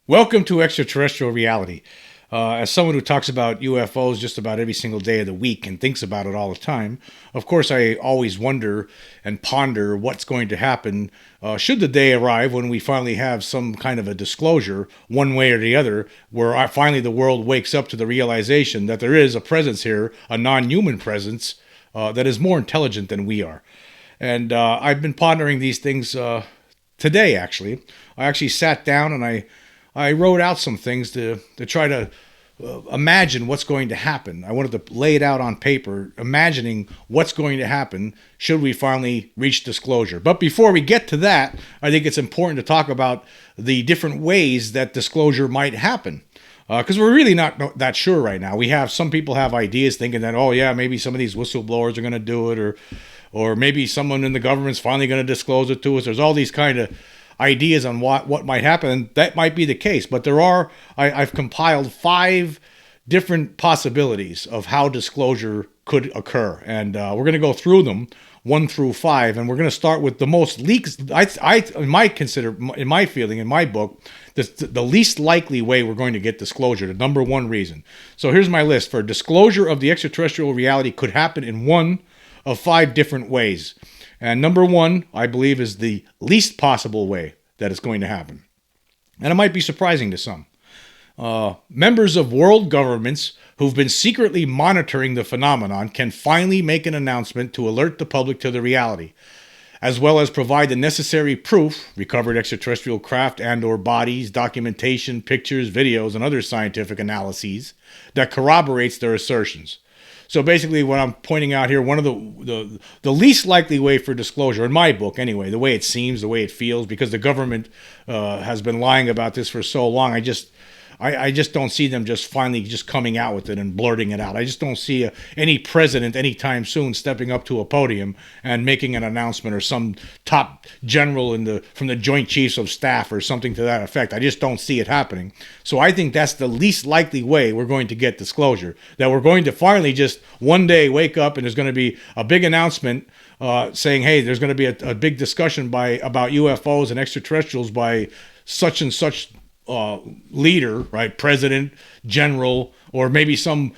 Welcome to Extraterrestrial Reality. As someone who talks about UFOs just about every single day of the week and thinks about it all the time, of course, I always wonder and ponder what's going to happen should the day arrive when we finally have some kind of a disclosure, one way or the other, where finally the world wakes up to the realization that there is a presence here, a non-human presence, that is more intelligent than we are. And I've been pondering these things today, actually. I actually sat down and I wrote out some things to try to imagine what's going to happen. I wanted to lay it out on paper, imagining what's going to happen should we finally reach disclosure. But before we get to that, I think it's important to talk about the different ways that disclosure might happen. Because we're really not that sure right now. We have some people have ideas thinking that, oh yeah, maybe some of these whistleblowers are going to do it, or maybe someone in the government's finally going to disclose it to us. There's all these kind of ideas on what might happen, and that might be the case. But I've compiled 5 different possibilities of how disclosure could occur, and we're going to go through them 1 through 5, and we're going to start with the most leaks. In my feeling, in my book, the least likely way we're going to get disclosure, the number one reason. So here's my list for disclosure of the extraterrestrial reality could happen in one of 5 different ways. And number 1, I believe, is the least possible way that it's going to happen. And it might be surprising to some. Members of world governments who've been secretly monitoring the phenomenon can finally make an announcement to alert the public to the reality, as well as provide the necessary proof, recovered extraterrestrial craft and or bodies, documentation, pictures, videos, and other scientific analyses that corroborates their assertions. So basically what I'm pointing out here, one of the least likely way for disclosure, in my book anyway, the way it seems, the way it feels, because the government has been lying about this for so long, I just don't see them just finally just coming out with it and blurting it out. I just don't see any president anytime soon stepping up to a podium and making an announcement, or some top general from the Joint Chiefs of Staff or something to that effect. I just don't see it happening. So I think that's the least likely way we're going to get disclosure, that we're going to finally just one day wake up and there's going to be a big announcement saying, hey, there's going to be a big discussion about UFOs and extraterrestrials by such and such leader, right? President, general, or maybe some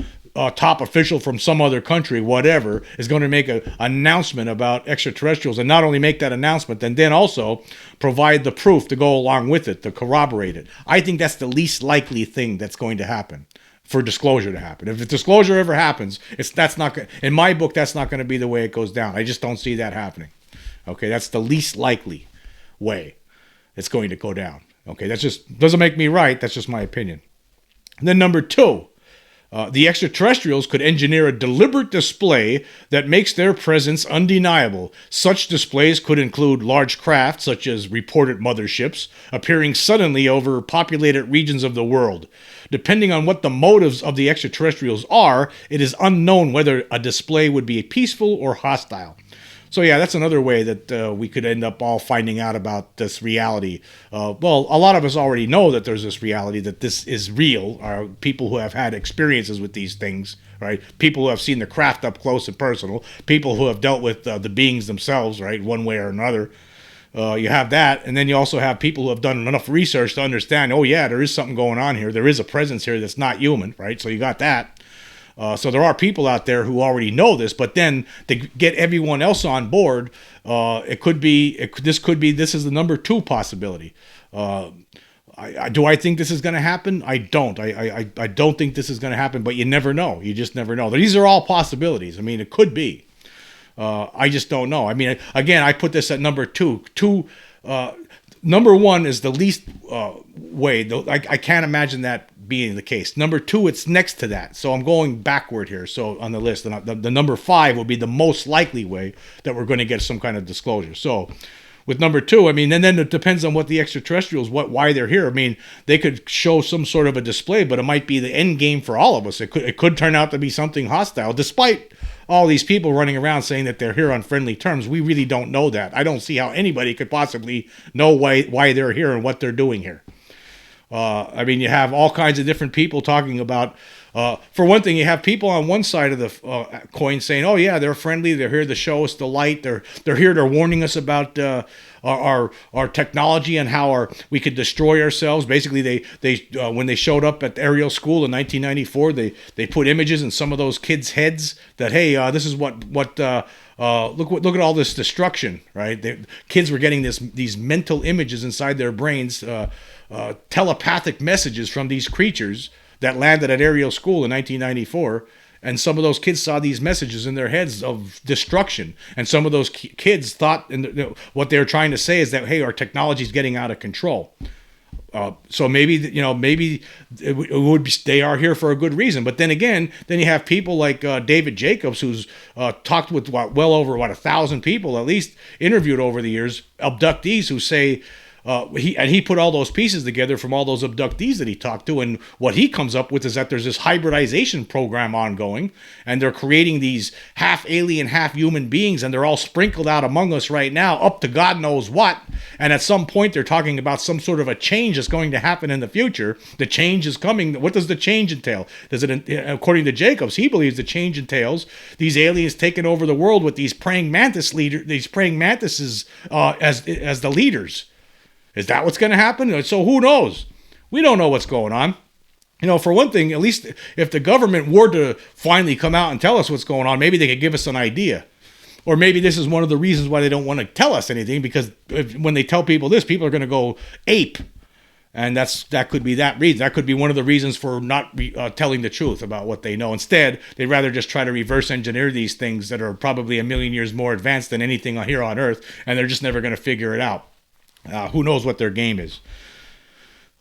top official from some other country, whatever, is going to make an announcement about extraterrestrials, and not only make that announcement, and then also provide the proof to go along with it, to corroborate it. I think that's the least likely thing that's going to happen for disclosure to happen. If the disclosure ever happens, in my book, that's not going to be the way it goes down. I just don't see that happening. Okay, that's the least likely way it's going to go down. Okay, that just doesn't make me right. That's just my opinion. And then number 2, the extraterrestrials could engineer a deliberate display that makes their presence undeniable. Such displays could include large craft, such as reported motherships, appearing suddenly over populated regions of the world. Depending on what the motives of the extraterrestrials are, it is unknown whether a display would be peaceful or hostile. So yeah, that's another way that we could end up all finding out about this reality. Well, a lot of us already know that there's this reality, that this is real. People who have had experiences with these things, right? People who have seen the craft up close and personal. People who have dealt with the beings themselves, right? One way or another. You have that, and then you also have people who have done enough research to understand, oh yeah, there is something going on here. There is a presence here that's not human, right? So you got that. So there are people out there who already know this, but then to get everyone else on board, this is the number 2 possibility. Do I think this is going to happen? I don't. I don't think this is going to happen, but you never know. You just never know. These are all possibilities. I mean, it could be. I just don't know. I mean, again, I put this at number 2. Number 1 is the least way. I can't imagine that being the case. Number 2, it's next to that. So I'm going backward here. So on the list, the number 5 will be the most likely way that we're going to get some kind of disclosure. So with number 2, I mean, and then it depends on what the extraterrestrials, why they're here. I mean, they could show some sort of a display, but it might be the end game for all of us. It could turn out to be something hostile, despite all these people running around saying that they're here on friendly terms. We really don't know that. I don't see how anybody could possibly know why they're here and what they're doing here. I mean, you have all kinds of different people talking about For one thing, you have people on one side of the coin saying, "Oh yeah, they're friendly. They're here to show us the light. They're here. They're warning us about our technology and how we could destroy ourselves." Basically, they when they showed up at Ariel School in 1994, they put images in some of those kids' heads that, hey, this is what look at all this destruction, right? Kids were getting these mental images inside their brains, telepathic messages from these creatures that landed at Ariel School in 1994. And some of those kids saw these messages in their heads of destruction. And some of those kids thought, what they were trying to say is that, hey, our technology is getting out of control. So maybe it would be, they are here for a good reason. But then again, you have people like David Jacobs, who's talked with well over 1,000 people, at least interviewed over the years, abductees who say, he put all those pieces together from all those abductees that he talked to, and what he comes up with is that there's this hybridization program ongoing, and they're creating these half alien, half human beings, and they're all sprinkled out among us right now, up to God knows what. And at some point, they're talking about some sort of a change that's going to happen in the future. The change is coming. What does the change entail? According to Jacobs, he believes the change entails these aliens taking over the world with these praying mantises as the leaders. Is that what's going to happen? So who knows? We don't know what's going on. For one thing, at least if the government were to finally come out and tell us what's going on, maybe they could give us an idea. Or maybe this is one of the reasons why they don't want to tell us anything, because when they tell people this, people are going to go ape. And that could be that reason. That could be one of the reasons for not telling the truth about what they know. Instead, they'd rather just try to reverse engineer these things that are probably a million years more advanced than anything here on Earth, and they're just never going to figure it out. Who knows what their game is.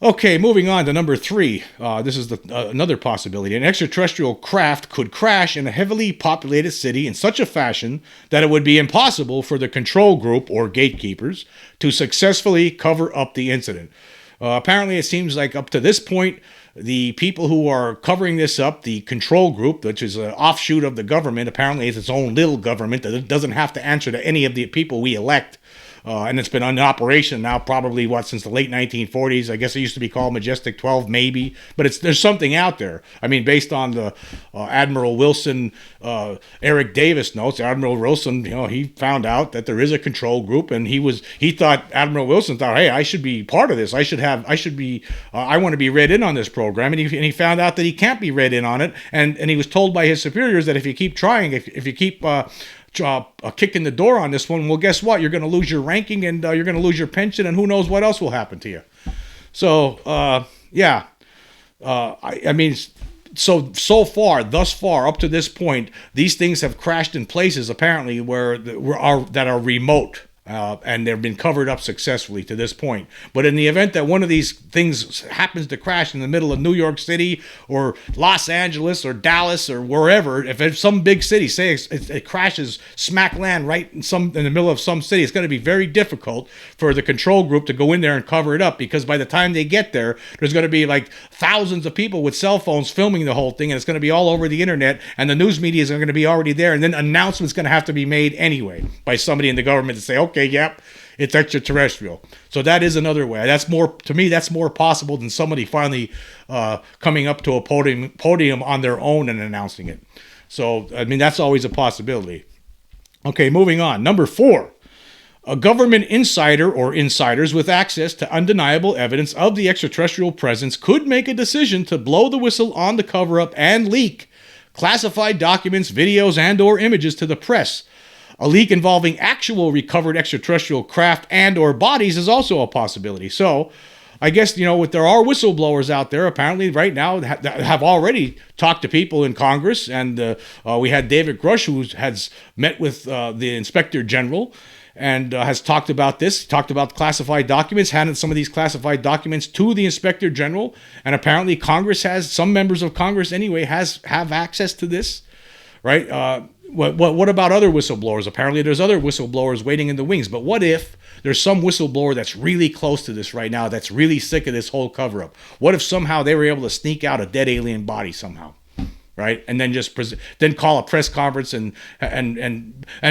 Okay, moving on to number 3. This is another possibility. An extraterrestrial craft could crash in a heavily populated city in such a fashion that it would be impossible for the control group, or gatekeepers, to successfully cover up the incident. Apparently, it seems like up to this point, the people who are covering this up, the control group, which is an offshoot of the government, apparently is its own little government that doesn't have to answer to any of the people we elect. And it's been in operation now probably, since the late 1940s. I guess it used to be called Majestic 12, maybe. But there's something out there. I mean, based on the Admiral Wilson, Eric Davis notes, Admiral Wilson, he found out that there is a control group, and Admiral Wilson thought, hey, I should be part of this. I want to be read in on this program. And he found out that he can't be read in on it. And he was told by his superiors that if you keep trying, if you keep kicking the door on this one, well, guess what? You're going to lose your ranking, and you're going to lose your pension, and who knows what else will happen to you. So, I mean, thus far, up to this point, these things have crashed in places apparently that are remote. And they've been covered up successfully to this point. But in the event that one of these things happens to crash in the middle of New York City or Los Angeles or Dallas or wherever, if it's some big city, say it crashes smack land right in the middle of some city, it's going to be very difficult for the control group to go in there and cover it up, because by the time they get there, there's going to be like thousands of people with cell phones filming the whole thing, and it's going to be all over the internet, and the news media is going to be already there, and then announcements going to have to be made anyway by somebody in the government to say, okay, yep, it's extraterrestrial. So that is another way. That's more possible than somebody finally coming up to a podium on their own and announcing it. So, I mean, that's always a possibility. Okay, moving on. Number 4. A government insider or insiders with access to undeniable evidence of the extraterrestrial presence could make a decision to blow the whistle on the cover-up and leak classified documents, videos, and or images to the press. A leak involving actual recovered extraterrestrial craft and or bodies is also a possibility. So, I guess, there are whistleblowers out there apparently right now that have already talked to people in Congress. And we had David Grush, who has met with the Inspector General and has talked about this, talked about classified documents, handed some of these classified documents to the Inspector General. And apparently Congress some members of Congress anyway, have access to this, right? What about other whistleblowers? Apparently there's other whistleblowers waiting in the wings. But what if there's some whistleblower that's really close to this right now, that's really sick of this whole cover-up? What if somehow they were able to sneak out a dead alien body somehow, right? And then then call a press conference and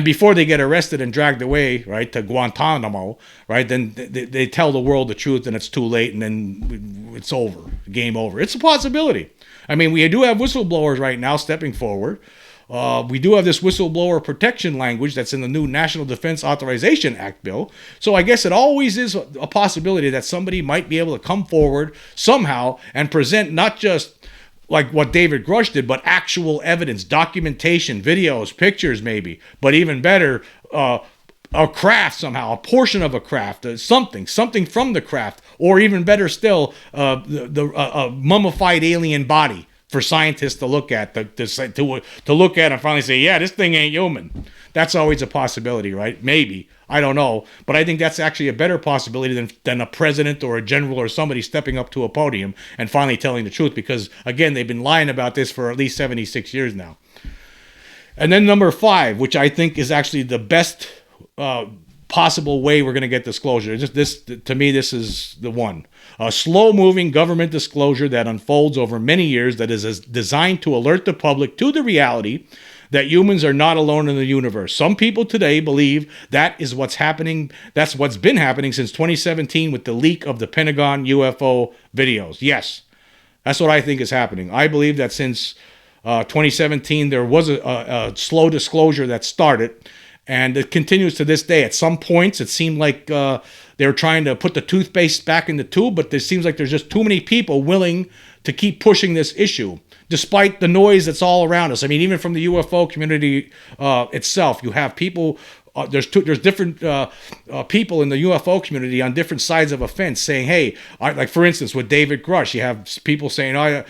before they get arrested and dragged away, right, to Guantanamo, right? Then they tell the world the truth, and it's too late, and then it's over. game over. It's a possibility. I mean, we do have whistleblowers right now stepping forward. We do have this whistleblower protection language that's in the new National Defense Authorization Act bill. So I guess it always is a possibility that somebody might be able to come forward somehow and present not just like what David Grush did, but actual evidence, documentation, videos, pictures maybe, but even better, a craft somehow, a portion of a craft, something from the craft, or even better still, a mummified alien body for scientists to look at, to look at and finally say, yeah, this thing ain't human. That's always a possibility, right? Maybe. I don't know. But I think that's actually a better possibility than a president or a general or somebody stepping up to a podium and finally telling the truth, because, again, they've been lying about this for at least 76 years now. And then number 5, which I think is actually the best possible way we're going to get disclosure. To me, this is the one. A slow-moving government disclosure that unfolds over many years that is designed to alert the public to the reality that humans are not alone in the universe. Some people today believe that is what's happening. That's what's been happening since 2017 with the leak of the Pentagon UFO videos. Yes, that's what I think is happening. I believe that since 2017, there was a slow disclosure that started, and it continues to this day. At some points, it seemed like they were trying to put the toothpaste back in the tube, but it seems like there's just too many people willing to keep pushing this issue, despite the noise that's all around us. I mean, even from the UFO community itself, you have people. There's different people in the UFO community on different sides of a fence saying, hey, like for instance, with David Grush, you have people saying, oh,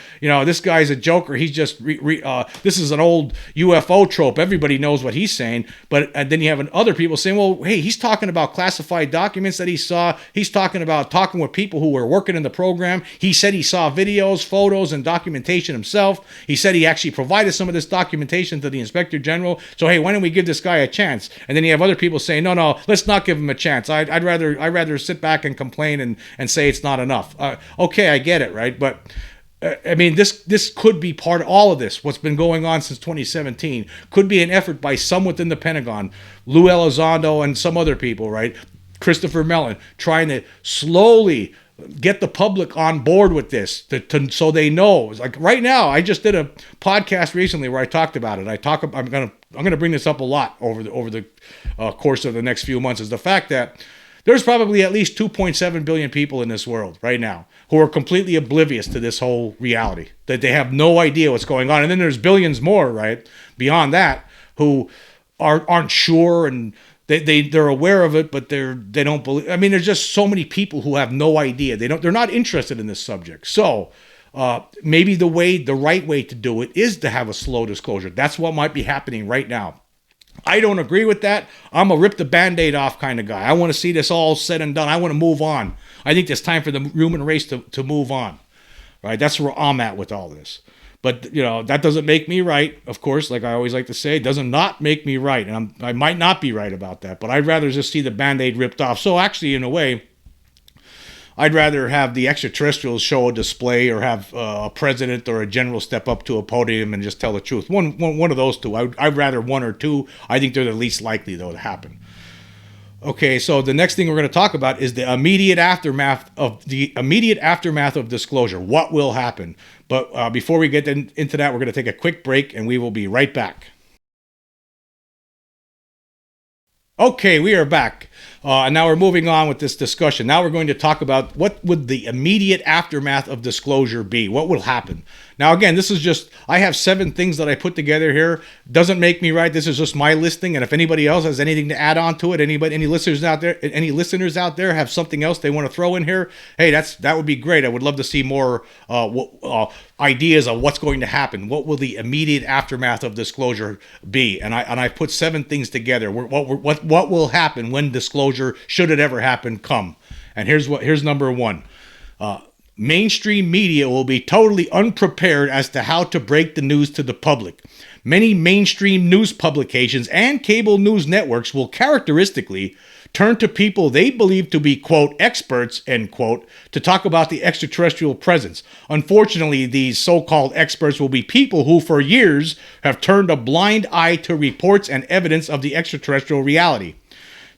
this guy's a joker. He's just, this is an old UFO trope. Everybody knows what he's saying. But then you have other people saying, well, hey, he's talking about classified documents that he saw. He's talking with people who were working in the program. He said he saw videos, photos, and documentation himself. He said he actually provided some of this documentation to the Inspector General. So, hey, why don't we give this guy a chance? And then you have other people saying, no, let's not give him a chance. I'd rather sit back and complain and say it's not enough. Okay, I get it, right? But I mean, this could be part of all of this. What's been going on since 2017 could be an effort by some within the Pentagon, Lou Elizondo and some other people, right? Christopher Mellon, trying to slowly get the public on board with this so they know. Like right now, I just did a podcast recently where I talked about it. I'm gonna bring this up a lot over the course of the next few months, is the fact that there's probably at least 2.7 billion people in this world right now who are completely oblivious to this whole reality, that they have no idea what's going on. And then there's billions more, right, beyond that, who aren't sure, and they're aware of it, but they don't believe. I mean, there's just so many people who have no idea. They're not interested in this subject. So maybe the right way to do it is to have a slow disclosure. That's what might be happening right now. I don't agree with that. I'm a rip the Band-Aid off kind of guy. I want to see this all said and done. I want to move on. I think it's time for the human race to move on. Right? That's where I'm at with all this. But, that doesn't make me right, of course, like I always like to say. It does not make me right. And I might not be right about that. But I'd rather just see the Band-Aid ripped off. So actually, in a way, I'd rather have the extraterrestrials show a display, or have a president or a general step up to a podium and just tell the truth. One of those two. I'd rather one or two. I think they're the least likely, though, to happen. Okay, so the next thing we're going to talk about is the immediate aftermath of disclosure. What will happen? But before we get into that, we're going to take a quick break, and we will be right back. Okay, we are back. And now we're moving on with this discussion. Now we're going to talk about what would the immediate aftermath of disclosure be? What will happen? Now, again, this is just, I have 7 things that I put together here. Doesn't make me right. This is just my listing. And if anybody else has anything to add on to it, any listeners out there have something else they want to throw in here, hey, that would be great. I would love to see more ideas of what's going to happen. What will the immediate aftermath of disclosure be? And I put 7 things together. What will happen when disclosure, should it ever happen, come? And here's number 1. Mainstream media will be totally unprepared as to how to break the news to the public. Many mainstream news publications and cable news networks will characteristically turn to people they believe to be, quote, experts, end quote, to talk about the extraterrestrial presence. Unfortunately, these so-called experts will be people who for years have turned a blind eye to reports and evidence of the extraterrestrial reality.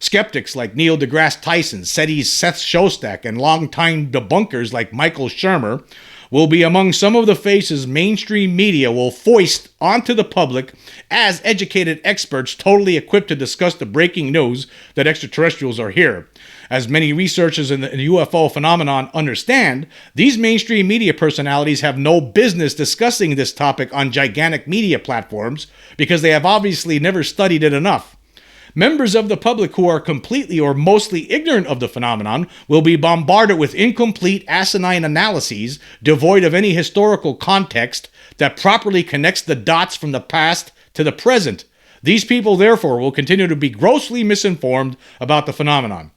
Skeptics like Neil deGrasse Tyson, SETI's Seth Shostak, and longtime debunkers like Michael Shermer will be among some of the faces mainstream media will foist onto the public as educated experts totally equipped to discuss the breaking news that extraterrestrials are here. As many researchers in the UFO phenomenon understand, these mainstream media personalities have no business discussing this topic on gigantic media platforms because they have obviously never studied it enough. Members of the public who are completely or mostly ignorant of the phenomenon will be bombarded with incomplete, asinine analyses devoid of any historical context that properly connects the dots from the past to the present. These people, therefore, will continue to be grossly misinformed about the phenomenon.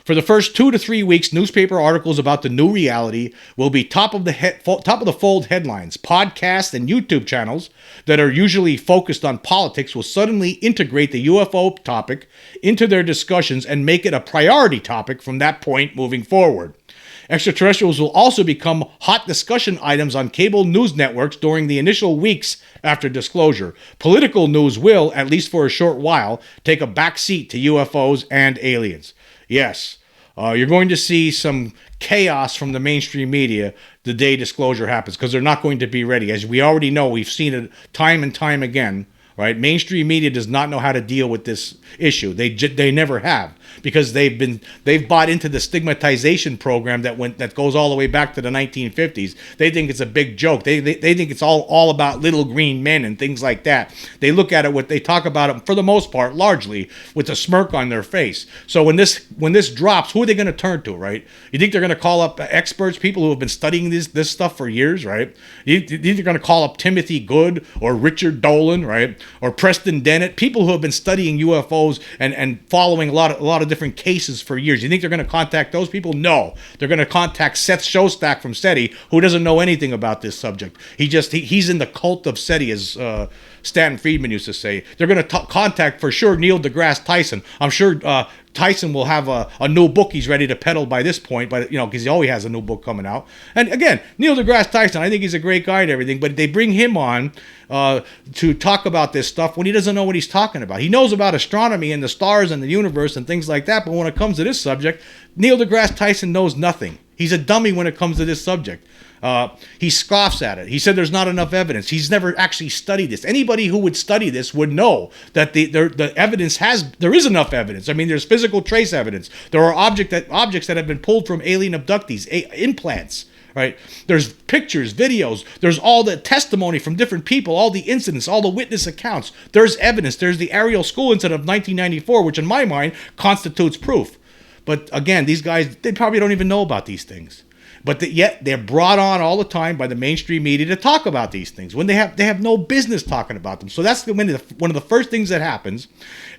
For the first 2 to 3 weeks, newspaper articles about the new reality will be top of the fold headlines. Podcasts and YouTube channels that are usually focused on politics will suddenly integrate the UFO topic into their discussions and make it a priority topic from that point moving forward. Extraterrestrials will also become hot discussion items on cable news networks during the initial weeks after disclosure. Political news will, at least for a short while, take a back seat to UFOs and aliens. Yes, you're going to see some chaos from the mainstream media the day disclosure happens because they're not going to be ready. As we already know, we've seen it time and time again, right? Mainstream media does not know how to deal with this issue. They never have because they've bought into the stigmatization program that goes all the way back to the 1950s. They think it's a big joke. They think it's all about little green men and things like that. They look at it, they talk about it for the most part, largely with a smirk on their face. So when this drops, who are they going to turn to, right? You think they're going to call up experts, people who have been studying this stuff for years, right? You think they're going to call up Timothy Good or Richard Dolan, right? Or Preston Dennett, people who have been studying UFOs and following a lot of different cases for years. You think they're going to contact those people? No. They're going to contact Seth Shostak from SETI, who doesn't know anything about this subject. He's in the cult of SETI, as Stanton Friedman used to say. They're going to contact, for sure, Neil deGrasse Tyson. I'm sure Tyson will have a new book he's ready to peddle by this point, but because he always has a new book coming out. And again, Neil deGrasse Tyson, I think he's a great guy and everything, but they bring him on to talk about this stuff when he doesn't know what he's talking about. He knows about astronomy and the stars and the universe and things like that, but when it comes to this subject, Neil deGrasse Tyson knows nothing. He's a dummy when it comes to this subject. He scoffs at it. He said there's not enough evidence. He's never actually studied this. Anybody who would study this would know that the evidence there is enough evidence. I mean, there's physical trace evidence. There are objects that have been pulled from alien abductees, implants. Right? There's pictures, videos. There's all the testimony from different people, all the incidents, all the witness accounts. There's evidence. There's the Ariel School incident of 1994, which in my mind constitutes proof. But again, these guys, they probably don't even know about these things. But yet they're brought on all the time by the mainstream media to talk about these things when they have no business talking about them. So that's one of the first things that happens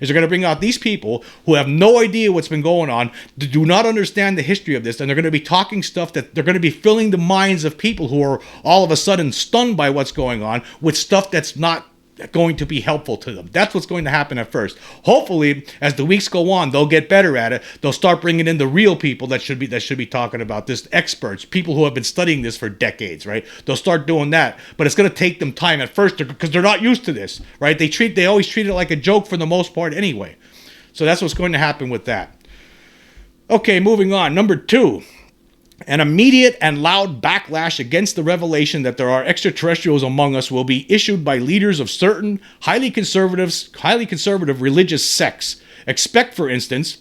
is they're going to bring out these people who have no idea what's been going on, do not understand the history of this, and they're going to be talking stuff that they're going to be filling the minds of people who are all of a sudden stunned by what's going on with stuff that's not going to be helpful to them. That's what's going to happen at first. Hopefully, as the weeks go on, they'll get better at it. They'll start bringing in the real people that should be talking about this, experts, people who have been studying this for decades, right? They'll start doing that, but it's going to take them time at first because they're not used to this, right? They always treat it like a joke for the most part anyway. So that's what's going to happen with that. Okay, moving on. Number 2. An immediate and loud backlash against the revelation that there are extraterrestrials among us will be issued by leaders of certain highly conservative religious sects. Expect, for instance,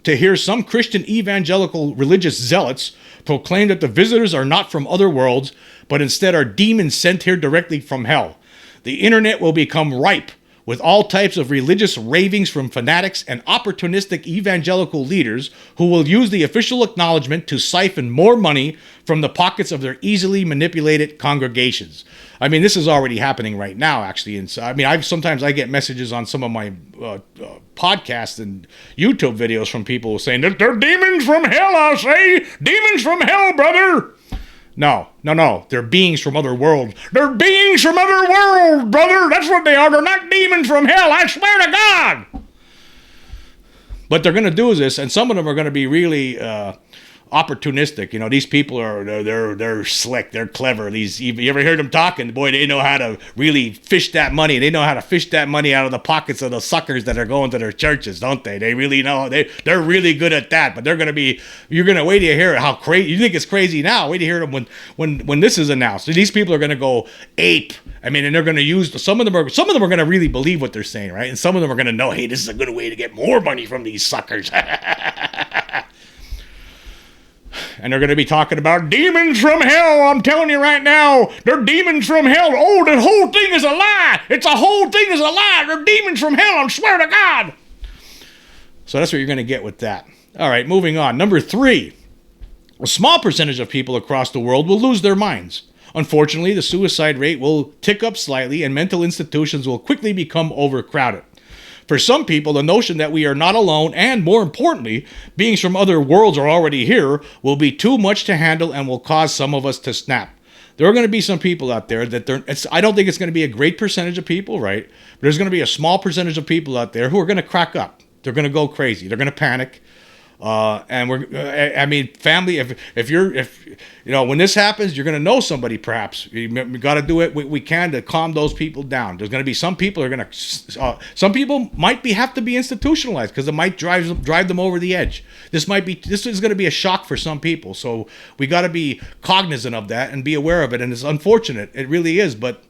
to hear some Christian evangelical religious zealots proclaim that the visitors are not from other worlds, but instead are demons sent here directly from hell. The internet will become ripe with all types of religious ravings from fanatics and opportunistic evangelical leaders who will use the official acknowledgement to siphon more money from the pockets of their easily manipulated congregations. I mean, this is already happening right now, actually. And so, I mean, sometimes I get messages on some of my podcasts and YouTube videos from people saying that they're demons from hell, I'll say. Demons from hell, brother. No. They're beings from other worlds. They're beings from other worlds, brother. That's what they are. They're not demons from hell. I swear to God. What they're going to do is this, and some of them are going to be really opportunistic. You know, these people they're slick, they're clever. You ever heard them talking? Boy, they know how to really fish that money. They know how to fish that money out of the pockets of the suckers that are going to their churches, don't they? They really know. They're really good at that. But you're gonna wait to hear how crazy. You think it's crazy now? Wait to hear them when this is announced. These people are gonna go ape. I mean, and they're gonna use some of them are gonna really believe what they're saying, right? And some of them are gonna know, hey, this is a good way to get more money from these suckers. And they're going to be talking about demons from hell. I'm telling you right now, they're demons from hell. Oh, the whole thing is a lie. The whole thing is a lie. They're demons from hell. I swear to God. So that's what you're going to get with that. All right, moving on. Number 3. A small percentage of people across the world will lose their minds. Unfortunately, the suicide rate will tick up slightly and mental institutions will quickly become overcrowded. For some people, the notion that we are not alone and, more importantly, beings from other worlds are already here will be too much to handle and will cause some of us to snap. There are going to be some people out there that I don't think it's going to be a great percentage of people, right? But there's going to be a small percentage of people out there who are going to crack up. They're going to go crazy. They're going to panic. Family, if when this happens, you're going to know somebody, perhaps. We got to do it. We can to calm those people down. There's going to be some people some people might have to be institutionalized because it might drive them over the edge. This is going to be a shock for some people. So we got to be cognizant of that and be aware of it. And it's unfortunate. It really is. But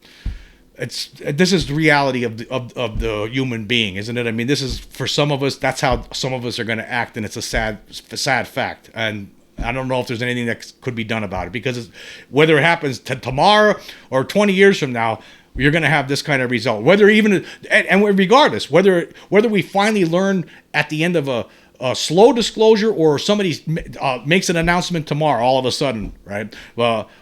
this is the reality of the human being, isn't it? I mean, this is, for some of us, that's how some of us are going to act, and it's a sad fact. And I don't know if there's anything that could be done about it, because whether it happens tomorrow or 20 years from now, you're going to have this kind of result. Regardless, whether we finally learn at the end of a slow disclosure or somebody makes an announcement tomorrow all of a sudden, right?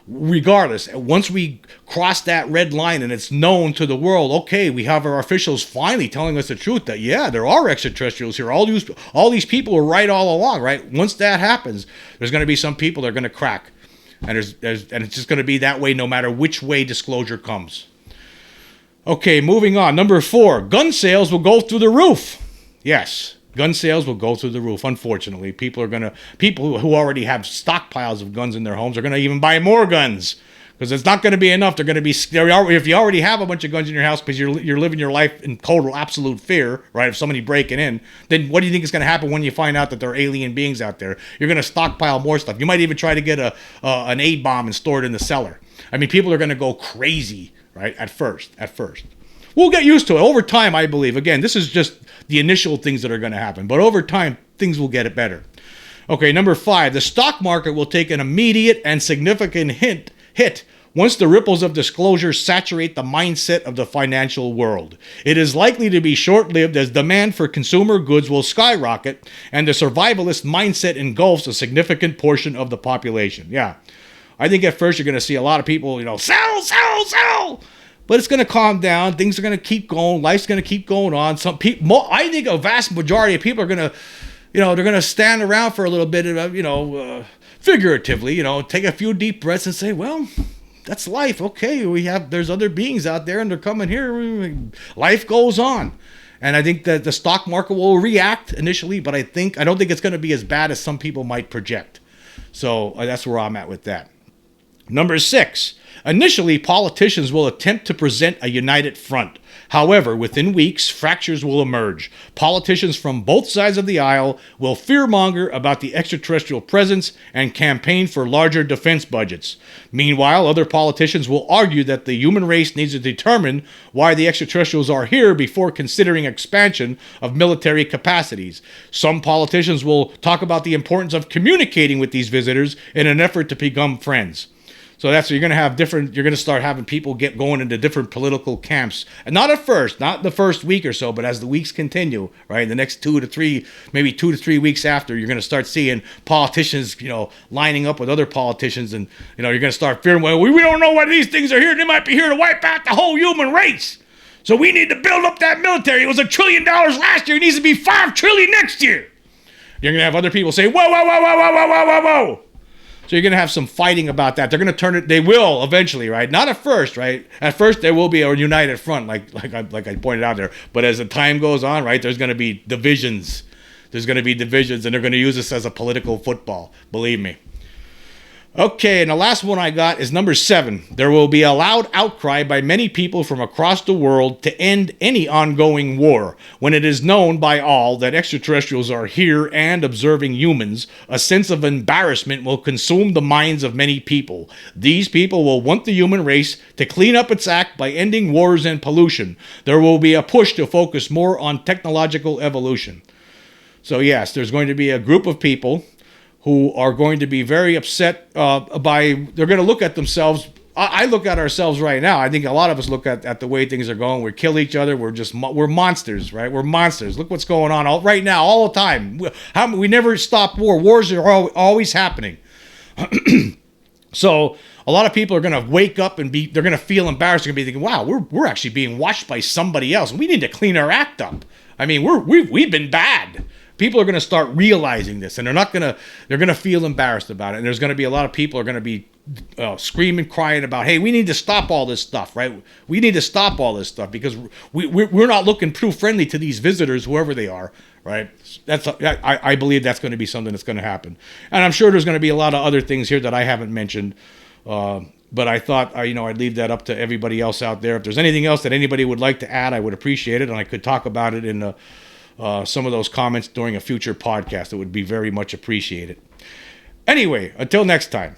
Regardless, once we cross that red line and it's known to the world, okay, we have our officials finally telling us the truth that, yeah, there are extraterrestrials here. All these people were right all along, right? Once that happens, there's going to be some people that are going to crack. And it's just going to be that way no matter which way disclosure comes. Okay, moving on. Number 4, gun sales will go through the roof. Yes. Gun sales will go through the roof. Unfortunately, people who already have stockpiles of guns in their homes are going to even buy more guns, because it's not going to be enough. They're going to be, if you already have a bunch of guns in your house because you're living your life in total absolute fear, right? Of somebody breaking in, then what do you think is going to happen when you find out that there are alien beings out there? You're going to stockpile more stuff. You might even try to get an aid bomb and store it in the cellar. I mean, people are going to go crazy, right? At first. We'll get used to it. Over time, I believe. Again, this is just the initial things that are going to happen. But over time, things will get better. Okay, number 5. The stock market will take an immediate and significant hit once the ripples of disclosure saturate the mindset of the financial world. It is likely to be short-lived, as demand for consumer goods will skyrocket and the survivalist mindset engulfs a significant portion of the population. Yeah. I think at first you're going to see a lot of people, sell. But it's going to calm down. Things are going to keep going. Life's going to keep going on. Some people, I think a vast majority of people are going to, they're going to stand around for a little bit, figuratively, take a few deep breaths and say, well, that's life. Okay, there's other beings out there and they're coming here. Life goes on. And I think that the stock market will react initially, but I don't think it's going to be as bad as some people might project. So that's where I'm at with that. Number 6. Initially, politicians will attempt to present a united front. However, within weeks, fractures will emerge. Politicians from both sides of the aisle will fearmonger about the extraterrestrial presence and campaign for larger defense budgets. Meanwhile, other politicians will argue that the human race needs to determine why the extraterrestrials are here before considering expansion of military capacities. Some politicians will talk about the importance of communicating with these visitors in an effort to become friends. So you're going to start having people get going into different political camps. And not the first week or so, but as the weeks continue, right? The next 2 to 3 weeks after, you're going to start seeing politicians, lining up with other politicians. And, you're going to start fearing, well, we don't know why these things are here. They might be here to wipe out the whole human race. So we need to build up that military. It was $1 trillion last year. It needs to be $5 trillion next year. You're going to have other people say, whoa. So you're going to have some fighting about that. They're going to turn it. They will eventually, right? Not at first, right? At first, there will be a united front, like I pointed out there. But as the time goes on, right, there's going to be divisions. there's going to be divisions, and they're going to use this as a political football. Believe me. Okay, and the last one I got is number 7. There will be a loud outcry by many people from across the world to end any ongoing war. When it is known by all that extraterrestrials are here and observing humans, a sense of embarrassment will consume the minds of many people. These people will want the human race to clean up its act by ending wars and pollution. There will be a push to focus more on technological evolution. So yes, there's going to be a group of people who are going to be very upset they're going to look at themselves. I look at ourselves right now. I think a lot of us look at the way things are going. We kill each other. We're monsters, right? We're monsters. Look what's going on right now, all the time. We never stop war. Wars are always happening. So a lot of people are going to wake up and they're going to feel embarrassed. They're going to be thinking, wow, we're actually being watched by somebody else. We need to clean our act up. I mean, we've been bad. People are going to start realizing this, and they're going to feel embarrassed about it. And there's going to be a lot of people are going to be screaming, crying about, hey, we need to stop all this stuff, right? We need to stop all this stuff because we're not looking too friendly to these visitors, whoever they are, right? I believe that's going to be something that's going to happen. And I'm sure there's going to be a lot of other things here that I haven't mentioned. But I thought, I'd leave that up to everybody else out there. If there's anything else that anybody would like to add, I would appreciate it. And I could talk about it in some of those comments during a future podcast. It would be very much appreciated. Anyway, until next time.